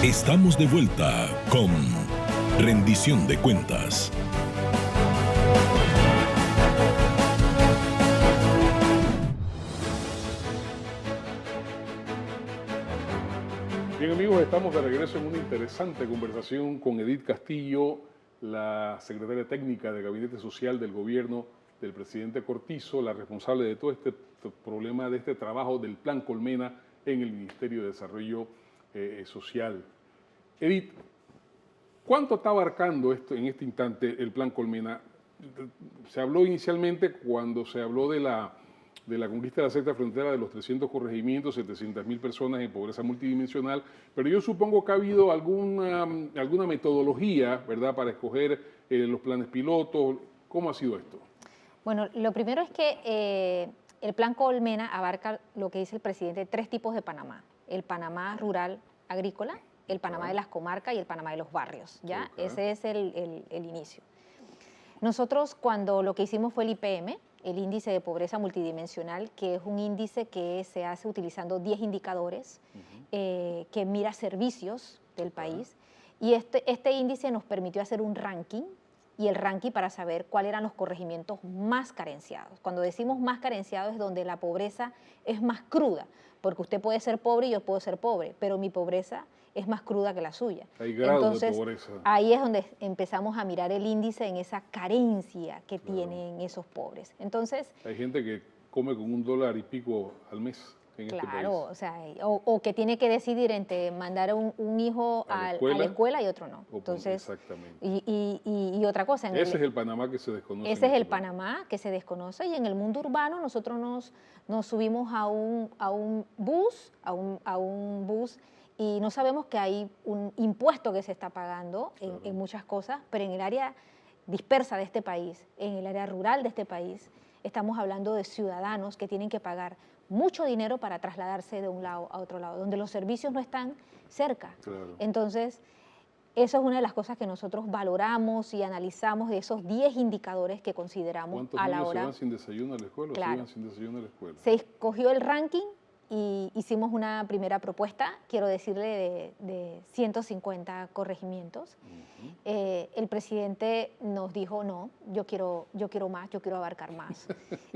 Estamos de vuelta con Rendición de Cuentas. Bien amigos, estamos de regreso en una interesante conversación con Edith Castillo, la secretaria técnica del Gabinete Social del Gobierno del presidente Cortizo, la responsable de todo este problema, de este trabajo del Plan Colmena en el Ministerio de Desarrollo Social. Edith, ¿cuánto está abarcando esto en este instante el Plan Colmena? Se habló inicialmente cuando se habló de la conquista de la sexta frontera de los 300 corregimientos, 700.000 personas en pobreza multidimensional, pero yo supongo que ha habido alguna metodología, ¿verdad?, para escoger los planes pilotos. ¿Cómo ha sido esto? Bueno, lo primero es que el Plan Colmena abarca lo que dice el presidente, 3 tipos de Panamá: el Panamá rural agrícola, el Panamá de las comarcas y el Panamá de los barrios, ¿ya? Ese es el inicio. Nosotros, cuando lo que hicimos fue el IPM, el índice de pobreza multidimensional, que es un índice que se hace utilizando 10 indicadores, que mira servicios del país, y este índice nos permitió hacer un ranking, y el ranking para saber cuáles eran los corregimientos más carenciados. Cuando decimos más carenciados es donde la pobreza es más cruda, porque usted puede ser pobre y yo puedo ser pobre, pero mi pobreza es más cruda que la suya. Hay grados Entonces, de pobreza. ahí es donde empezamos a mirar el índice en esa carencia que tienen esos pobres. Entonces, hay gente que come con $1 y pico al mes en este país. O sea, o que tiene que decidir entre mandar un hijo a la escuela y otro no. Entonces, exactamente. Y otra cosa. Ese es el Panamá que se desconoce. Ese es el Panamá que se desconoce, y en el mundo urbano nosotros nos subimos a un bus, y no sabemos que hay un impuesto que se está pagando en muchas cosas, pero en el área dispersa de este país, en el área rural de este país, estamos hablando de ciudadanos que tienen que pagar mucho dinero para trasladarse de un lado a otro lado, donde los servicios no están cerca. Claro. Entonces, eso es una de las cosas que nosotros valoramos y analizamos de esos 10 indicadores que consideramos a la hora. ¿Cuántos niños se van sin desayuno a la escuela? Claro. ¿O se van sin desayuno a la escuela? Se escogió el ranking y hicimos una primera propuesta, quiero decirle, de 150 corregimientos. El presidente nos dijo, no, yo quiero más, yo quiero abarcar más.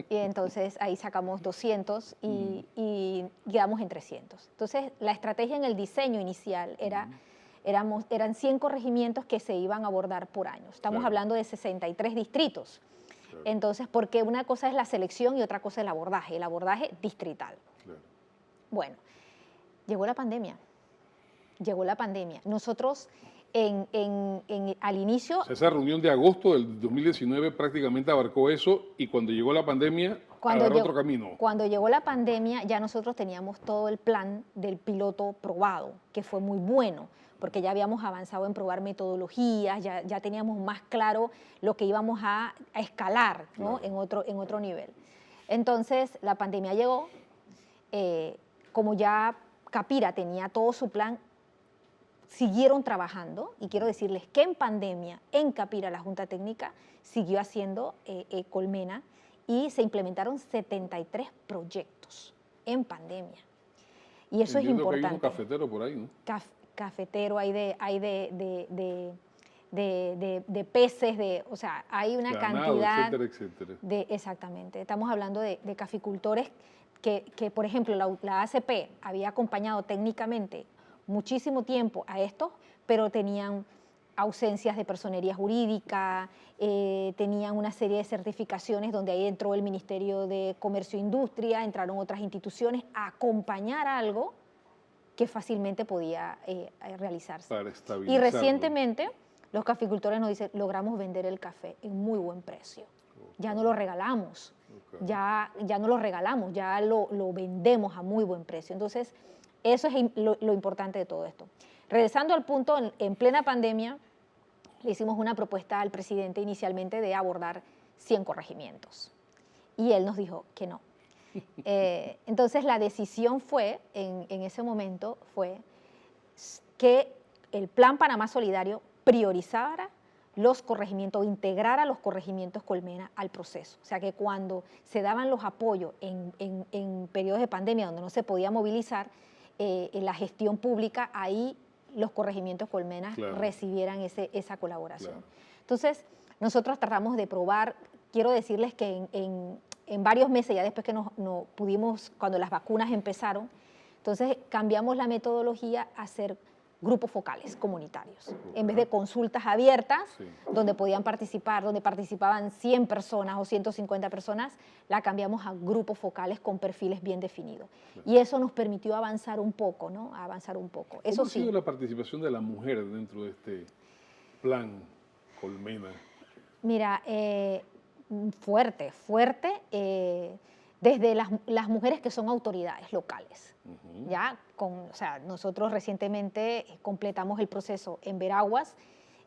Y entonces ahí sacamos 200 y quedamos en 300. Entonces la estrategia en el diseño inicial eran 100 corregimientos que se iban a abordar por año. Estamos hablando de 63 distritos. Entonces, porque una cosa es la selección y otra cosa es el abordaje distrital. Bueno, llegó la pandemia. Nosotros al inicio... O sea, esa reunión de agosto del 2019 prácticamente abarcó eso, y cuando llegó la pandemia agarró otro camino. Cuando llegó la pandemia ya nosotros teníamos todo el plan del piloto probado, que fue muy bueno, porque ya habíamos avanzado en probar metodologías, ya teníamos más claro lo que íbamos a escalar, ¿no? en otro nivel. Entonces la pandemia llegó, como ya Capira tenía todo su plan, siguieron trabajando, y quiero decirles que en pandemia, en Capira, la Junta Técnica siguió haciendo Colmena, y se implementaron 73 proyectos en pandemia. Y eso es importante. Que hay un cafetero por ahí, ¿no? Cafetero, hay de peces, o sea, hay una ganado, cantidad, etcétera. Exactamente. Estamos hablando de caficultores que, por ejemplo, la ACP había acompañado técnicamente muchísimo tiempo a estos, pero tenían ausencias de personería jurídica, tenían una serie de certificaciones donde ahí entró el Ministerio de Comercio e Industria, entraron otras instituciones a acompañar algo que fácilmente podía realizarse. Para estabilizarlo. Y recientemente los caficultores nos dicen, logramos vender el café en muy buen precio. Ya no lo regalamos, ya no lo regalamos, ya lo vendemos a muy buen precio. Entonces, eso es lo importante de todo esto. Regresando al punto, en plena pandemia, le hicimos una propuesta al presidente inicialmente de abordar 100 corregimientos. Y él nos dijo que no. Entonces la decisión fue, en ese momento, fue que el Plan Panamá Solidario priorizara los corregimientos, integrara los corregimientos Colmena al proceso. O sea que cuando se daban los apoyos en periodos de pandemia donde no se podía movilizar, en la gestión pública, ahí los corregimientos Colmena Claro. recibieran esa colaboración. Claro. Entonces, nosotros tratamos de probar, quiero decirles que en varios meses, ya después que no pudimos, cuando las vacunas empezaron, entonces cambiamos la metodología a hacer grupos focales comunitarios. En vez de consultas abiertas, Sí. donde podían participar, donde participaban 100 personas o 150 personas, la cambiamos a grupos focales con perfiles bien definidos. Y eso nos permitió avanzar un poco, ¿no? Avanzar un poco. Eso ¿Cómo ha sido sí. la participación de la mujer dentro de este plan Colmena? Mira, fuerte, desde las mujeres que son autoridades locales. Ujú. Ya, o sea, nosotros recientemente completamos el proceso en Veraguas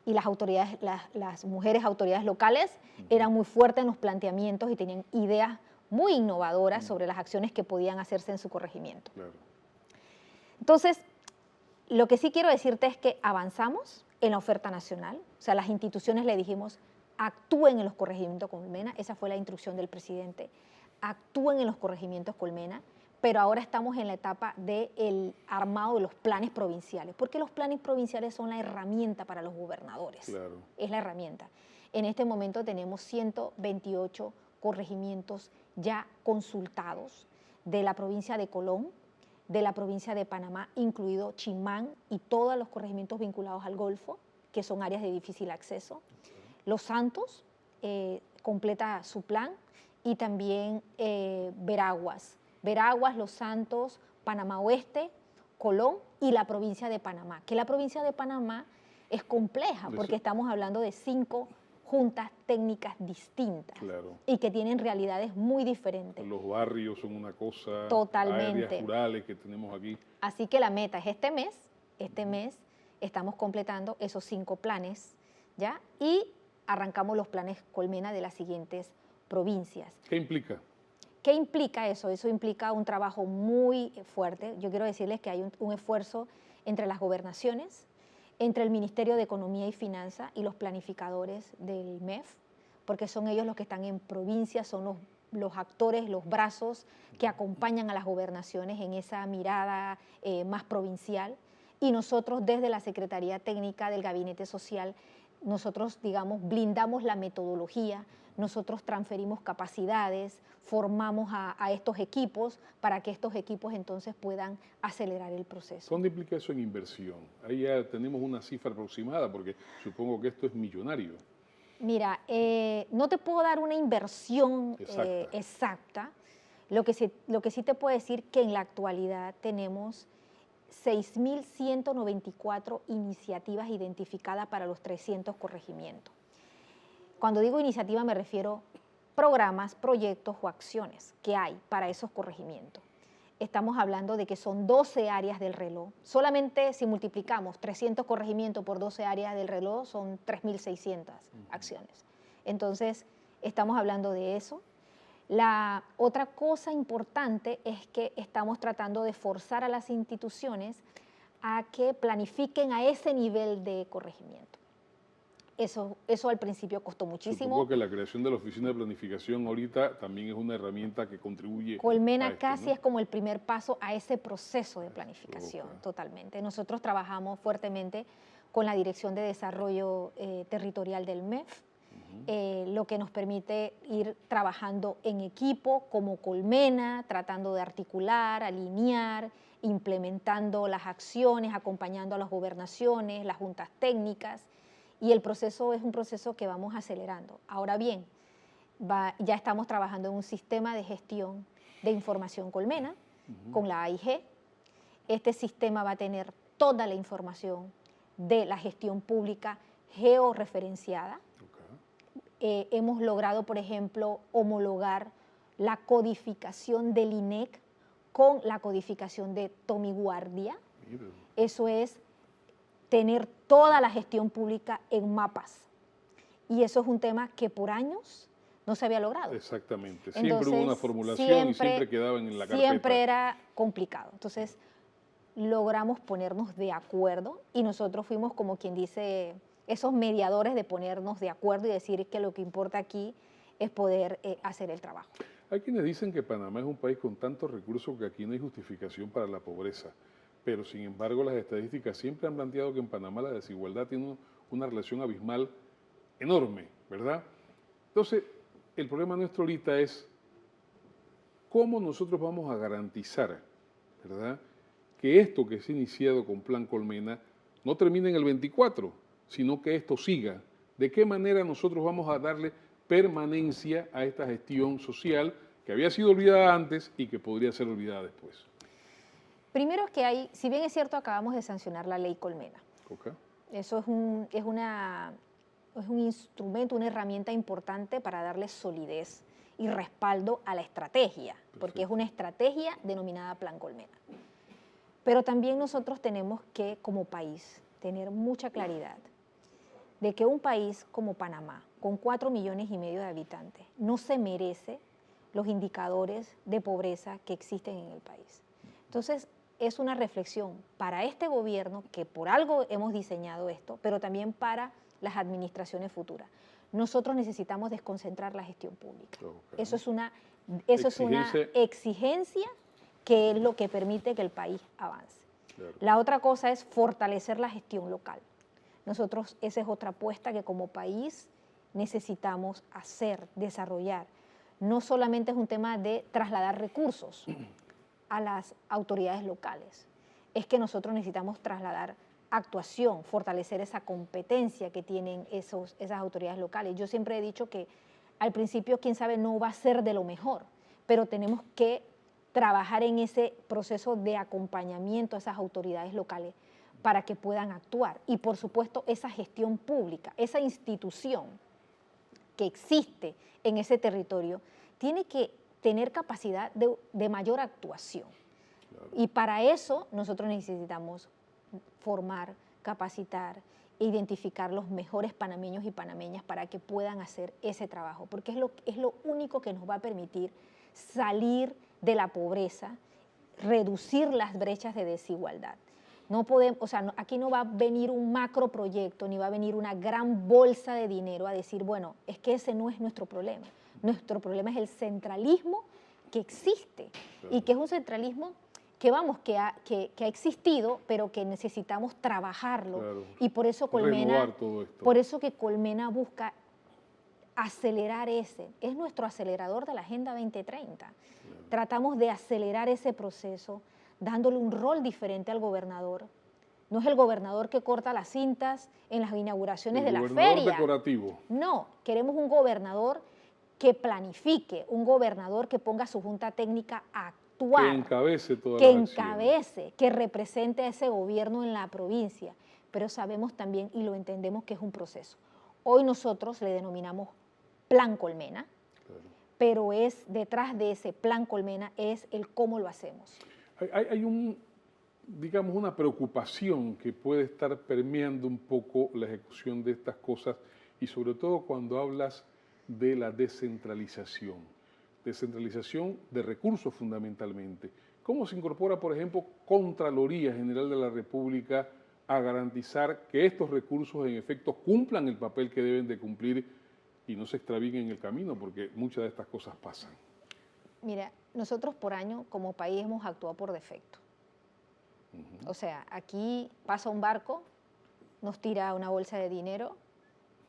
y las autoridades, las mujeres autoridades locales eran muy fuertes en los planteamientos y tenían ideas muy innovadoras sobre las acciones que podían hacerse en su corregimiento. Claro. Entonces, lo que sí quiero decirte es que avanzamos en la oferta nacional, o sea, las instituciones le dijimos, actúen en los corregimientos Colmena, esa fue la instrucción del presidente, actúen en los corregimientos Colmena, pero ahora estamos en la etapa del armado de los planes provinciales, porque los planes provinciales son la herramienta para los gobernadores, Claro. es la herramienta. En este momento tenemos 128 corregimientos ya consultados de la provincia de Colón, de la provincia de Panamá, incluido Chimán y todos los corregimientos vinculados al Golfo, que son áreas de difícil acceso. Los Santos completa su plan y también Veraguas. Veraguas, Los Santos, Panamá Oeste, Colón y la provincia de Panamá. Que la provincia de Panamá es compleja porque estamos hablando de 5 juntas técnicas distintas, Claro. y que tienen realidades muy diferentes. Los barrios son una cosa, Totalmente. áreas rurales que tenemos aquí. Así que la meta es este mes estamos completando esos 5 planes, ¿ya? Y arrancamos los planes Colmena de las siguientes provincias. ¿Qué implica? ¿Qué implica eso? Eso implica un trabajo muy fuerte. Yo quiero decirles que hay un esfuerzo entre las gobernaciones, entre el Ministerio de Economía y Finanzas y los planificadores del MEF, porque son ellos los que están en provincias, son los actores, los brazos que acompañan a las gobernaciones en esa mirada más provincial. Y nosotros desde la Secretaría Técnica del Gabinete Social, nosotros, digamos, blindamos la metodología, nosotros transferimos capacidades, formamos a estos equipos para que estos equipos entonces puedan acelerar el proceso. ¿Dónde implica eso en inversión? Ahí ya tenemos una cifra aproximada, porque supongo que esto es millonario. Mira, no te puedo dar una inversión exacta. Lo que sí te puedo decir que en la actualidad tenemos 6.194 iniciativas identificadas para los 300 corregimientos. Cuando digo iniciativa me refiero a programas, proyectos o acciones que hay para esos corregimientos. Estamos hablando de que son 12 áreas del reloj. Solamente si multiplicamos 300 corregimientos por 12 áreas del reloj son 3.600 acciones. Entonces, estamos hablando de eso. La otra cosa importante es que estamos tratando de forzar a las instituciones a que planifiquen a ese nivel de corregimiento. Eso al principio costó muchísimo. Supongo que la creación de la oficina de planificación ahorita también es una herramienta que contribuye Colmena a esto, casi ¿no? es como el primer paso a ese proceso de planificación, totalmente. Nosotros trabajamos fuertemente con la Dirección de Desarrollo Territorial del MEF, lo que nos permite ir trabajando en equipo como Colmena, tratando de articular, alinear, implementando las acciones, acompañando a las gobernaciones, las juntas técnicas, y el proceso es un proceso que vamos acelerando. Ahora bien, ya estamos trabajando en un sistema de gestión de información Colmena con la AIG. Este sistema va a tener toda la información de la gestión pública georreferenciada. Hemos logrado, por ejemplo, homologar la codificación del INEC con la codificación de Tomiguardia. Eso es tener toda la gestión pública en mapas. Y eso es un tema que por años no se había logrado. Exactamente. Siempre Entonces, hubo una formulación y siempre quedaban en la carpeta. Siempre era complicado. Entonces, logramos ponernos de acuerdo y nosotros fuimos como quien dice esos mediadores de ponernos de acuerdo y decir que lo que importa aquí es poder hacer el trabajo. Hay quienes dicen que Panamá es un país con tantos recursos que aquí no hay justificación para la pobreza. pero sin embargo las estadísticas siempre han planteado que en Panamá la desigualdad tiene una relación abismal enorme, ¿verdad? Entonces, el problema nuestro ahorita es cómo nosotros vamos a garantizar, ¿verdad?, que esto que se ha iniciado con Plan Colmena no termine en el 24, sino que esto siga. ¿De qué manera nosotros vamos a darle permanencia a esta gestión social que había sido olvidada antes y que podría ser olvidada después? Primero es que hay, si bien es cierto, acabamos de sancionar la ley Colmena. Okay. Eso es un instrumento, una herramienta importante para darle solidez y respaldo a la estrategia, porque es una estrategia denominada Plan Colmena. Pero también nosotros tenemos que, como país, tener mucha claridad de que un país como Panamá, con 4,5 millones de habitantes, no se merece los indicadores de pobreza que existen en el país. Entonces, es una reflexión para este gobierno, que por algo hemos diseñado esto, pero también para las administraciones futuras. Nosotros necesitamos desconcentrar la gestión pública. Okay. Eso es una exigencia que es lo que permite que el país avance. Claro. La otra cosa es fortalecer la gestión local. Nosotros, esa es otra apuesta que como país necesitamos hacer, desarrollar. No solamente es un tema de trasladar recursos a las autoridades locales, es que nosotros necesitamos trasladar actuación, fortalecer esa competencia que tienen esas autoridades locales. Yo siempre he dicho que al principio, quién sabe, no va a ser de lo mejor, pero tenemos que trabajar en ese proceso de acompañamiento a esas autoridades locales para que puedan actuar. Y por supuesto, esa gestión pública, esa institución que existe en ese territorio, tiene que tener capacidad de mayor actuación. Claro. Y para eso nosotros necesitamos formar, capacitar e identificar los mejores panameños y panameñas para que puedan hacer ese trabajo, porque es lo único que nos va a permitir salir de la pobreza, reducir las brechas de desigualdad. No podemos, o sea, aquí no va a venir un macroproyecto, ni va a venir una gran bolsa de dinero a decir, bueno, es que ese no es nuestro problema. Nuestro problema es el centralismo que existe, claro, y que es un centralismo que ha existido, pero que necesitamos trabajarlo. Claro. Y por eso Colmena, por eso que Colmena busca acelerar es nuestro acelerador de la Agenda 2030. Claro. Tratamos de acelerar ese proceso, dándole un rol diferente al gobernador. No es el gobernador que corta las cintas en las inauguraciones de la feria. El gobernador decorativo. No, queremos un gobernador que planifique, un gobernador que ponga su junta técnica a actuar. Que encabece toda la acción. Que represente a ese gobierno en la provincia. Pero sabemos también y lo entendemos que es un proceso. Hoy nosotros le denominamos Plan Colmena, claro, pero detrás de ese Plan Colmena es el cómo lo hacemos. Hay digamos, una preocupación que puede estar permeando un poco la ejecución de estas cosas y sobre todo cuando hablas de la descentralización de recursos fundamentalmente. ¿Cómo se incorpora, por ejemplo, Contraloría General de la República a garantizar que estos recursos en efecto cumplan el papel que deben de cumplir y no se extravíen en el camino? Porque muchas de estas cosas pasan. Mira, nosotros por año como país hemos actuado por defecto. O sea, aquí pasa un barco, nos tira una bolsa de dinero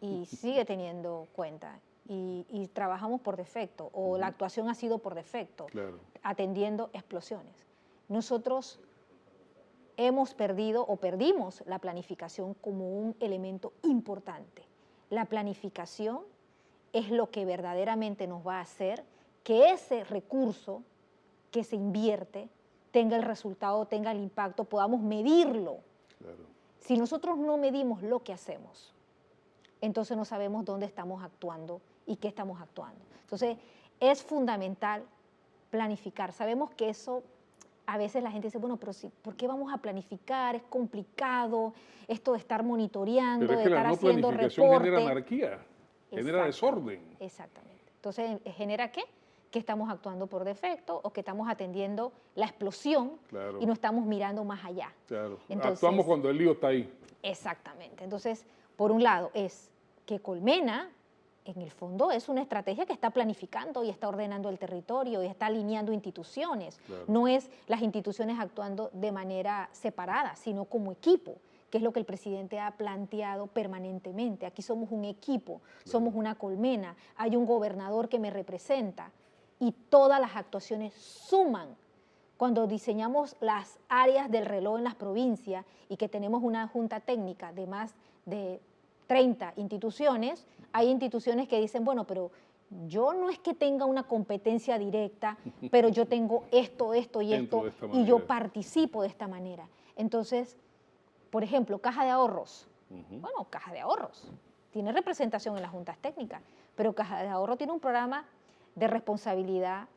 y sigue teniendo cuenta. Y trabajamos por defecto, o la actuación ha sido por defecto, claro, atendiendo explosiones. Nosotros hemos perdido o perdimos la planificación como un elemento importante. La planificación es lo que verdaderamente nos va a hacer que ese recurso que se invierte tenga el resultado, tenga el impacto, podamos medirlo. Claro. Si nosotros no medimos lo que hacemos, entonces no sabemos dónde estamos actuando y qué estamos actuando. Entonces, es fundamental planificar. Sabemos que eso, a veces la gente dice, bueno, pero sí, ¿por qué vamos a planificar? Es complicado, esto de estar monitoreando, pero es de que estar la no haciendo planificación reporte. Genera anarquía, genera desorden. Exactamente. Entonces, ¿genera qué? Que estamos actuando por defecto o que estamos atendiendo la explosión, claro, y no estamos mirando más allá. Claro. Entonces, actuamos cuando el lío está ahí. Exactamente. Entonces, por un lado es que Colmena en el fondo es una estrategia que está planificando y está ordenando el territorio y está alineando instituciones. Claro. No es las instituciones actuando de manera separada, sino como equipo, que es lo que el presidente ha planteado permanentemente. Aquí somos un equipo, somos una colmena, hay un gobernador que me representa y todas las actuaciones suman. Cuando diseñamos las áreas del reloj en las provincias y que tenemos una junta técnica de más de 30 instituciones, hay instituciones que dicen, bueno, pero yo no es que tenga una competencia directa, pero yo tengo esto y esto, y yo participo de esta manera. Entonces, por ejemplo, Caja de Ahorros. Bueno, Caja de Ahorros tiene representación en las juntas técnicas, pero Caja de Ahorro tiene un programa de responsabilidad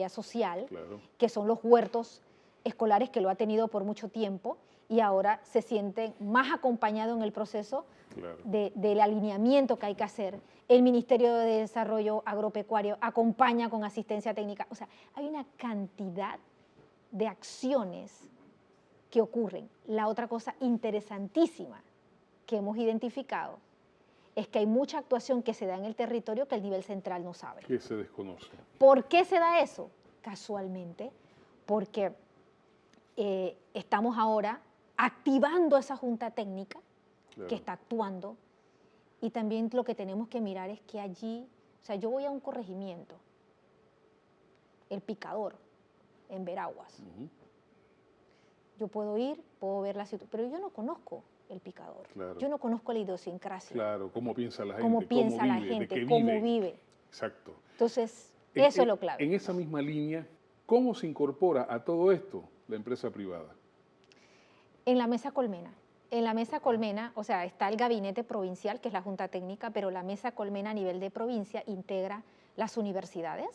social, claro, que son los huertos escolares, que lo ha tenido por mucho tiempo y ahora se sienten más acompañados en el proceso, claro, del alineamiento que hay que hacer. El Ministerio de Desarrollo Agropecuario acompaña con asistencia técnica. O sea, hay una cantidad de acciones que ocurren. La otra cosa interesantísima que hemos identificado es que hay mucha actuación que se da en el territorio que el nivel central no sabe. Que se desconoce. ¿Por qué se da eso? Casualmente, porque estamos ahora activando esa junta técnica, claro, que está actuando, y también lo que tenemos que mirar es que allí, o sea, yo voy a un corregimiento, El Picador, en Veraguas. Yo puedo ir, puedo ver la situación, pero yo no conozco El Picador. Claro. Yo no conozco la idiosincrasia. Claro, cómo piensa la gente, cómo piensa la gente, cómo vive. Exacto. Entonces, eso es lo clave. En esa misma línea, ¿cómo se incorpora a todo esto la empresa privada? En la mesa colmena. En la mesa colmena, o sea, está el gabinete provincial, que es la junta técnica, pero la mesa colmena a nivel de provincia integra las universidades,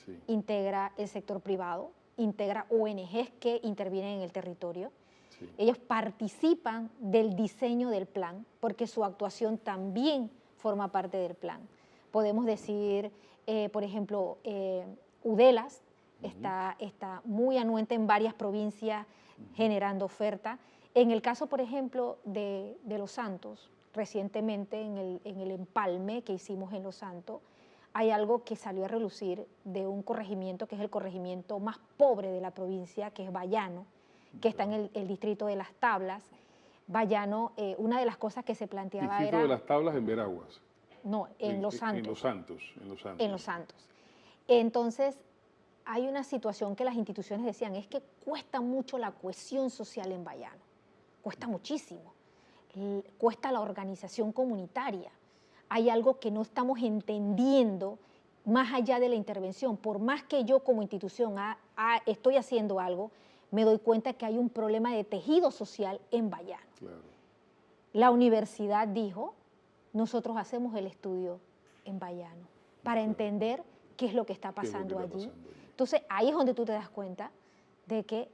sí, integra el sector privado, integra ONGs que intervienen en el territorio. Sí. Ellos participan del diseño del plan porque su actuación también forma parte del plan. Podemos decir, por ejemplo, Udelas está muy anuente en varias provincias generando oferta. En el caso, por ejemplo, de Los Santos, recientemente en el empalme que hicimos en Los Santos, hay algo que salió a relucir de un corregimiento que es el corregimiento más pobre de la provincia, que es Bayano, que está en el distrito de Las Tablas. Bayano, una de las cosas que se planteaba ¿Distrito era... de Las Tablas en Veraguas? No, en Los Santos. En Los Santos. En Los Santos. Entonces, hay una situación que las instituciones decían, es que cuesta mucho la cohesión social en Bayano, cuesta muchísimo, cuesta la organización comunitaria. Hay algo que no estamos entendiendo más allá de la intervención. Por más que yo como institución estoy haciendo algo, me doy cuenta que hay un problema de tejido social en Bayano. Claro. La universidad dijo, nosotros hacemos el estudio en Bayano para entender qué es lo que está pasando allí. Entonces, ahí es donde tú te das cuenta de que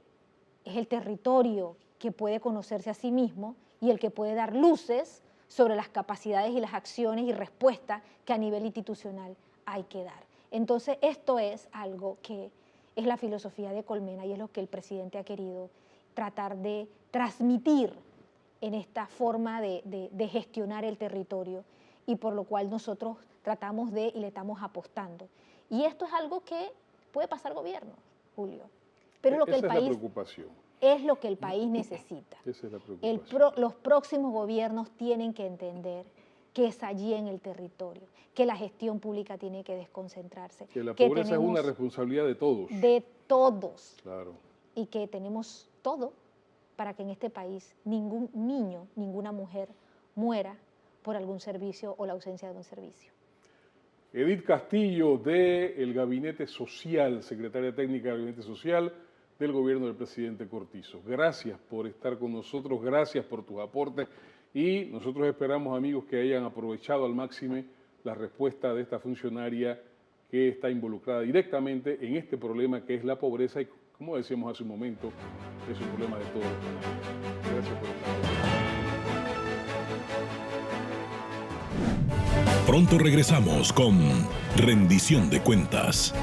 es el territorio que puede conocerse a sí mismo y el que puede dar luces sobre las capacidades y las acciones y respuestas que a nivel institucional hay que dar. Entonces, esto es algo que es la filosofía de Colmena y es lo que el presidente ha querido tratar de transmitir en esta forma de gestionar el territorio y por lo cual nosotros tratamos y le estamos apostando. Y esto es algo que puede pasar gobierno, Julio, pero lo que el país... preocupación. Es lo que el país necesita. Esa es la preocupación. Los próximos gobiernos tienen que entender que es allí en el territorio, que la gestión pública tiene que desconcentrarse. Que la pobreza es una responsabilidad de todos. De todos. Claro. Y que tenemos todo para que en este país ningún niño, ninguna mujer muera por algún servicio o la ausencia de un servicio. Edith Castillo, del Gabinete Social, secretaria técnica del Gabinete Social del gobierno del presidente Cortizo. Gracias por estar con nosotros, gracias por tus aportes y nosotros esperamos, amigos, que hayan aprovechado al máximo la respuesta de esta funcionaria que está involucrada directamente en este problema que es la pobreza y, como decíamos hace un momento, es un problema de todos los panameños. Gracias por estar. Pronto regresamos con Rendición de Cuentas.